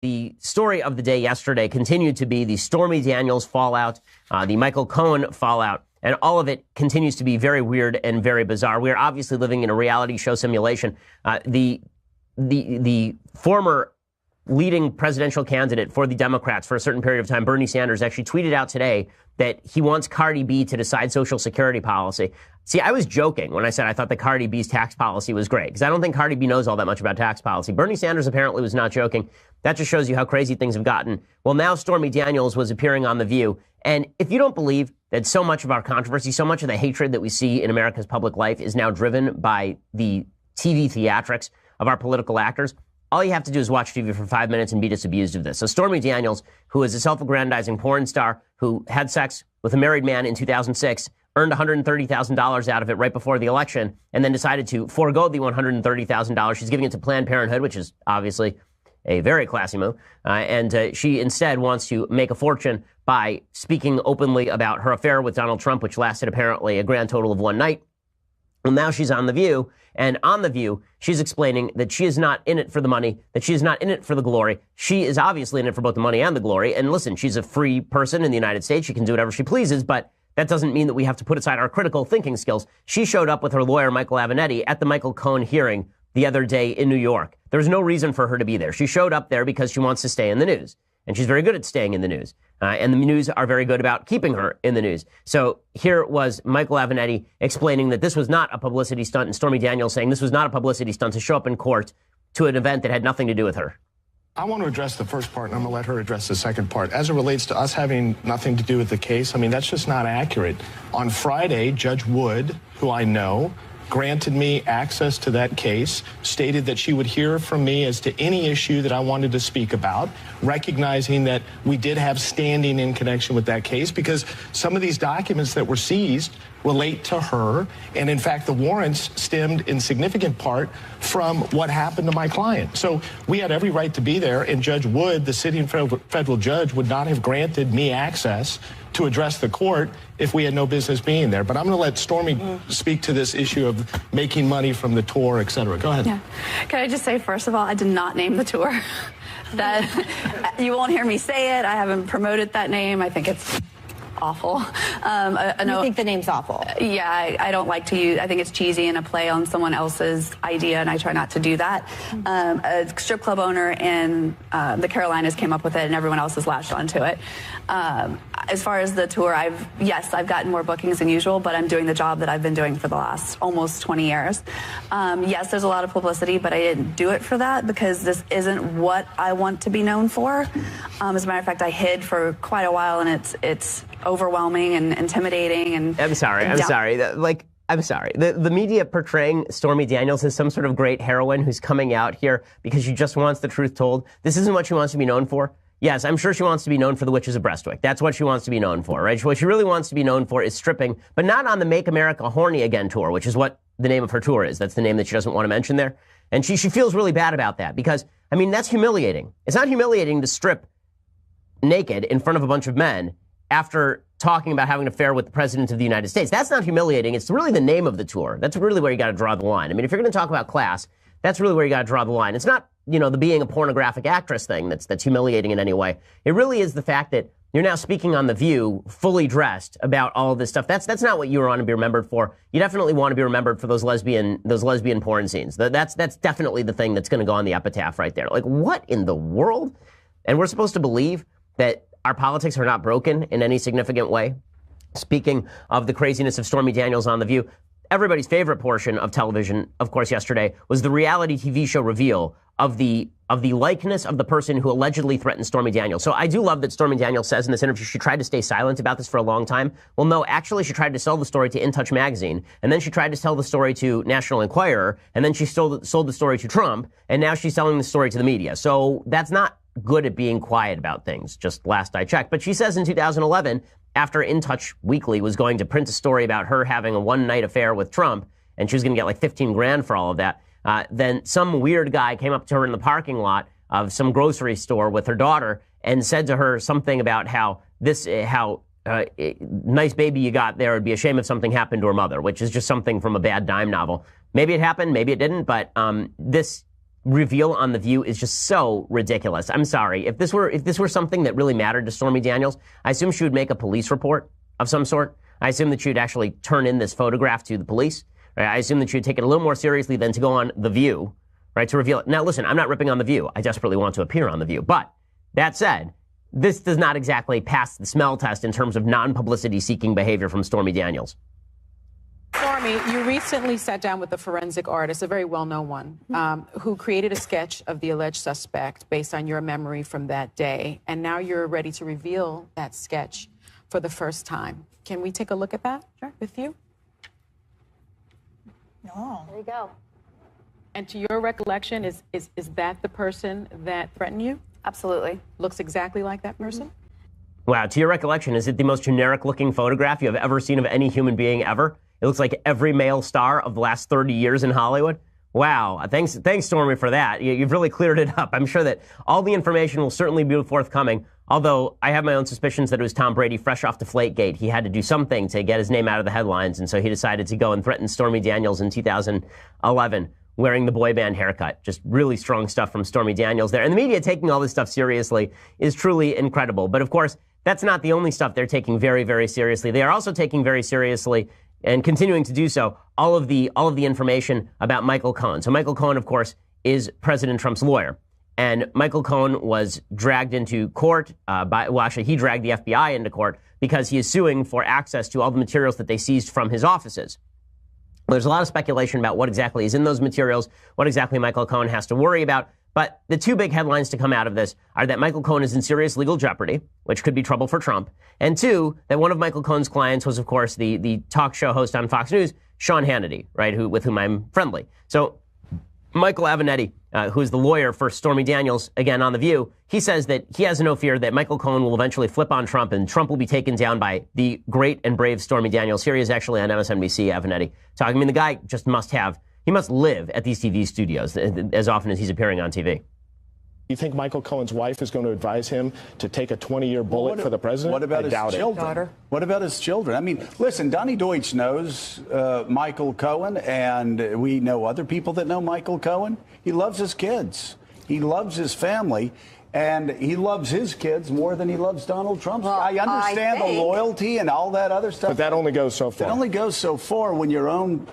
The story of the day yesterday continued to be the Stormy Daniels fallout, the Michael Cohen fallout, and all of it continues to be very weird and very bizarre. We are obviously living in a reality show simulation. The former leading presidential candidate for the Democrats for a certain period of time, Bernie Sanders, actually tweeted out today that he wants Cardi B to decide Social Security policy. See, I was joking when I said I thought that Cardi B's tax policy was great, because I don't think Cardi B knows all that much about tax policy. Bernie Sanders apparently was not joking. That just shows you how crazy things have gotten. Well, now Stormy Daniels was appearing on The View. And if you don't believe that so much of our controversy, so much of the hatred that we see in America's public life is now driven by the TV theatrics of our political actors, all you have to do is watch TV for 5 minutes and be disabused of this. So Stormy Daniels, who is a self-aggrandizing porn star who had sex with a married man in 2006, earned $130,000 out of it right before the election, and then decided to forego the $130,000. She's giving it to Planned Parenthood, which is obviously a very classy move. And she instead wants to make a fortune by speaking openly about her affair with Donald Trump, which lasted apparently a grand total of one night. Well, now she's on The View, and on The View, she's explaining that she is not in it for the money, that she is not in it for the glory. She is obviously in it for both the money and the glory. And listen, she's a free person in the United States. She can do whatever she pleases, but that doesn't mean that we have to put aside our critical thinking skills. She showed up with her lawyer, Michael Avenatti, at the Michael Cohen hearing the other day in New York. There's no reason for her to be there. She showed up there because she wants to stay in the news. And she's very good at staying in the news. And the news are very good about keeping her in the news. So here was Michael Avenatti explaining that this was not a publicity stunt, and Stormy Daniels saying this was not a publicity stunt to show up in court to an event that had nothing to do with her. I want to address the first part, and I'm going to let her address the second part. As it relates to us having nothing to do with the case, I mean, that's just not accurate. On Friday, Judge Wood, who I know, granted me access to that case, stated that she would hear from me as to any issue that I wanted to speak about, recognizing that we did have standing in connection with that case because some of these documents that were seized relate to her. And in fact, the warrants stemmed in significant part from what happened to my client. So we had every right to be there, and Judge Wood, the sitting federal judge, would not have granted me access to address the court if we had no business being there. But I'm going to let Stormy speak to this issue of making money from the tour, et cetera. Go ahead. Yeah. Can I just say, first of all, I did not name the tour. That you won't hear me say it. I haven't promoted that name. I think it's awful. You think the name's awful? Yeah, I don't like to use. I think it's cheesy and a play on someone else's idea, and I try not to do that. A strip club owner in the Carolinas came up with it, and everyone else has latched onto it. As far as the tour, I've gotten more bookings than usual, but I'm doing the job that I've been doing for the last almost 20 years. Yes, there's a lot of publicity, but I didn't do it for that because this isn't what I want to be known for. As a matter of fact, I hid for quite a while, and it's overwhelming and intimidating. And I'm sorry. I'm sorry. The media portraying Stormy Daniels as some sort of great heroine who's coming out here because she just wants the truth told. This isn't what she wants to be known for. Yes, I'm sure she wants to be known for the Witches of Brestwick. That's what she wants to be known for, right? What she really wants to be known for is stripping, but not on the Make America Horny Again tour, which is what the name of her tour is. That's the name that she doesn't want to mention there. And she feels really bad about that because, I mean, that's humiliating. It's not humiliating to strip naked in front of a bunch of men after talking about having an affair with the president of the United States. That's not humiliating. It's really the name of the tour. That's really where you got to draw the line. I mean, if you're going to talk about class, that's really where you got to draw the line. It's not, the being a pornographic actress thing that's humiliating in any way. It really is the fact that you're now speaking on The View, fully dressed about all of this stuff. That's not what you want to be remembered for. You definitely want to be remembered for those lesbian porn scenes. That's definitely the thing that's going to go on the epitaph right there. Like, what in the world? And we're supposed to believe that our politics are not broken in any significant way. Speaking of the craziness of Stormy Daniels on The View, everybody's favorite portion of television, of course, yesterday was the reality TV show reveal of the likeness of the person who allegedly threatened Stormy Daniels. So I do love that Stormy Daniels says in this interview she tried to stay silent about this for a long time. Well, no, actually she tried to sell the story to In Touch magazine, and then she tried to sell the story to National Enquirer, and then she sold the story to Trump, and now she's selling the story to the media. So that's not good at being quiet about things, just last I checked. But she says in 2011, after In Touch Weekly was going to print a story about her having a one-night affair with Trump, and she was going to get like 15 grand for all of that, then some weird guy came up to her in the parking lot of some grocery store with her daughter and said to her something about how nice baby you got there. It'd be a shame if something happened to her mother, which is just something from a bad dime novel. Maybe it happened, maybe it didn't, but this reveal on The View is just so ridiculous. I'm sorry. If this were something that really mattered to Stormy Daniels, I assume she would make a police report of some sort. I assume that she would actually turn in this photograph to the police. Right? I assume that she would take it a little more seriously than to go on The View, right, to reveal it. Now, listen, I'm not ripping on The View. I desperately want to appear on The View. But that said, this does not exactly pass the smell test in terms of non-publicity seeking behavior from Stormy Daniels. Stormy, you recently sat down with a forensic artist, a very well-known one, who created a sketch of the alleged suspect based on your memory from that day. And now you're ready to reveal that sketch for the first time. Can we take a look at that with you? Oh. There you go. And to your recollection, is that the person that threatened you? Absolutely. Looks exactly like that person? Mm-hmm. Wow, to your recollection, is it the most generic-looking photograph you have ever seen of any human being ever? It looks like every male star of the last 30 years in Hollywood. Wow, thanks, Stormy, for that. You've really cleared it up. I'm sure that all the information will certainly be forthcoming, although I have my own suspicions that it was Tom Brady fresh off Deflategate. He had to do something to get his name out of the headlines, and so he decided to go and threaten Stormy Daniels in 2011. Wearing the boy band haircut. Just really strong stuff from Stormy Daniels there. And the media taking all this stuff seriously is truly incredible. But of course, that's not the only stuff they're taking very, very seriously. They are also taking very seriously and continuing to do so all of the information about Michael Cohen. So Michael Cohen, of course, is President Trump's lawyer. And Michael Cohen was dragged into court he dragged the FBI into court because he is suing for access to all the materials that they seized from his offices. There's a lot of speculation about what exactly is in those materials, what exactly Michael Cohen has to worry about. But the two big headlines to come out of this are that Michael Cohen is in serious legal jeopardy, which could be trouble for Trump. And two, that one of Michael Cohen's clients was, of course, the talk show host on Fox News, Sean Hannity, right, with whom I'm friendly. So Michael Avenatti, who is the lawyer for Stormy Daniels, again on The View, he says that he has no fear that Michael Cohen will eventually flip on Trump and Trump will be taken down by the great and brave Stormy Daniels. Here he is actually on MSNBC, Avenatti, talking. I mean, the guy just must live at these TV studios as often as he's appearing on TV. You think Michael Cohen's wife is going to advise him to take a 20-year bullet for the president? What about his children? Daughter. What about his children? I mean, listen, Donnie Deutsch knows Michael Cohen, and we know other people that know Michael Cohen. He loves his kids. He loves his family. And he loves his kids more than he loves Donald Trump. Well, I understand the loyalty and all that other stuff. But that only goes so far. It only goes so far when your own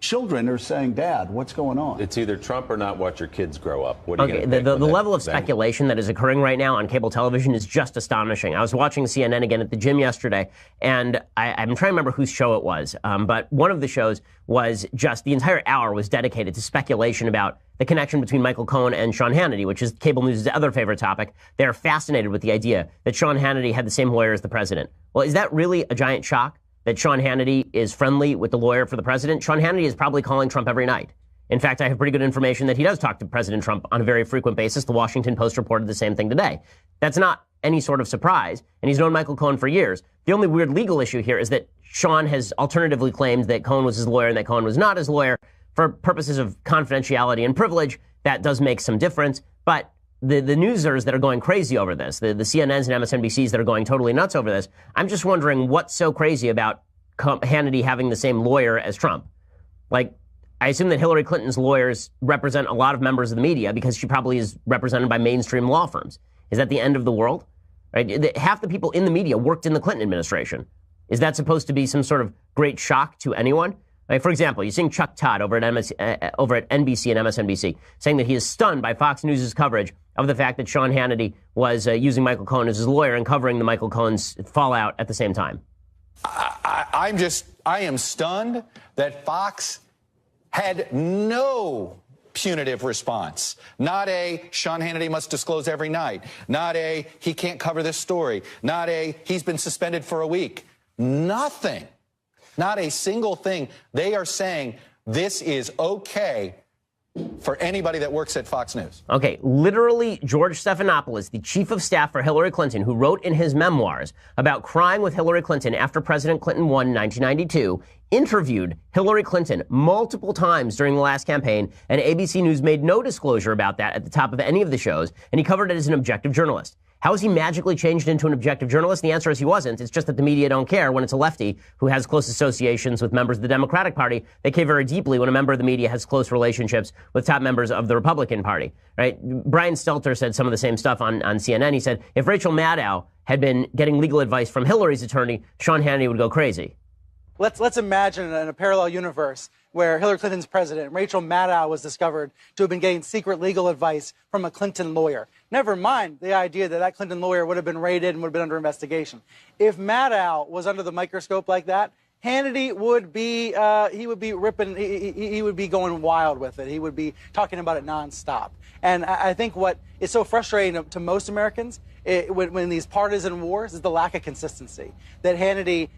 children are saying, Dad, what's going on? It's either Trump or not watch your kids grow up. What are you Okay, going to the level of speculation that is occurring right now on cable television is just astonishing. I was watching CNN again at the gym yesterday, and I'm trying to remember whose show it was, but one of the shows was just the entire hour was dedicated to speculation about the connection between Michael Cohen and Sean Hannity, which is cable news' other favorite topic. They're fascinated with the idea that Sean Hannity had the same lawyer as the president. Well, is that really a giant shock? That Sean Hannity is friendly with the lawyer for the president? Sean Hannity is probably calling Trump every night. In fact, I have pretty good information that he does talk to President Trump on a very frequent basis. The Washington Post reported the same thing today. That's not any sort of surprise, and he's known Michael Cohen for years. The only weird legal issue here is that Sean has alternatively claimed that Cohen was his lawyer and that Cohen was not his lawyer. For purposes of confidentiality and privilege, that does make some difference, but the newsers that are going crazy over this, the CNNs and MSNBCs that are going totally nuts over this, I'm just wondering what's so crazy about Hannity having the same lawyer as Trump. Like, I assume that Hillary Clinton's lawyers represent a lot of members of the media because she probably is represented by mainstream law firms. Is that the end of the world? Right? Half the people in the media worked in the Clinton administration. Is that supposed to be some sort of great shock to anyone? Like, for example, you're seeing Chuck Todd over at NBC and MSNBC saying that he is stunned by Fox News' coverage of the fact that Sean Hannity was using Michael Cohen as his lawyer and covering the Michael Cohen's fallout at the same time. I am stunned that Fox had no punitive response. Not a Sean Hannity must disclose every night. Not a he can't cover this story. Not a he's been suspended for a week. Nothing. Not a single thing. They are saying this is okay for anybody that works at Fox News. Okay, literally George Stephanopoulos, the chief of staff for Hillary Clinton, who wrote in his memoirs about crying with Hillary Clinton after President Clinton won in 1992, interviewed Hillary Clinton multiple times during the last campaign, and ABC News made no disclosure about that at the top of any of the shows, and he covered it as an objective journalist. How has he magically changed into an objective journalist? The answer is he wasn't. It's just that the media don't care when it's a lefty who has close associations with members of the Democratic Party. They care very deeply when a member of the media has close relationships with top members of the Republican Party, right? Brian Stelter said some of the same stuff on CNN. He said, if Rachel Maddow had been getting legal advice from Hillary's attorney, Sean Hannity would go crazy. Let's imagine in a parallel universe where Hillary Clinton's president, Rachel Maddow, was discovered to have been getting secret legal advice from a Clinton lawyer. Never mind the idea that Clinton lawyer would have been raided and would have been under investigation. If Maddow was under the microscope like that, Hannity would be he would be ripping, he would be going wild with it. He would be talking about it nonstop. And I think what is so frustrating to most Americans when these partisan wars is the lack of consistency. That Hannity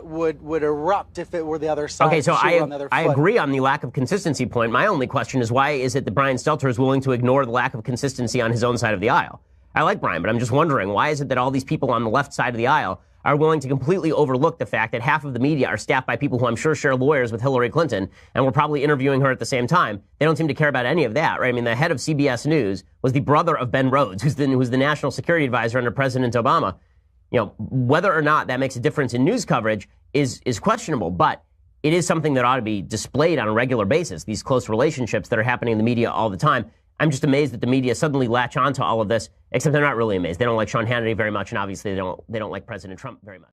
would erupt if it were the other side. Okay, so I agree on the lack of consistency point. My only question is, why is it that Brian Stelter is willing to ignore the lack of consistency on his own side of the aisle? I like Brian, but I'm just wondering, why is it that all these people on the left side of the aisle are willing to completely overlook the fact that half of the media are staffed by people who I'm sure share lawyers with Hillary Clinton and were probably interviewing her at the same time? They don't seem to care about any of that, right? I mean, the head of CBS News was the brother of Ben Rhodes, who's the national security advisor under President Obama. You know, whether or not that makes a difference in news coverage is questionable, but it is something that ought to be displayed on a regular basis, these close relationships that are happening in the media all the time. I'm just amazed that the media suddenly latch on to all of this, except they're not really amazed. They don't like Sean Hannity very much, and obviously they don't like President Trump very much.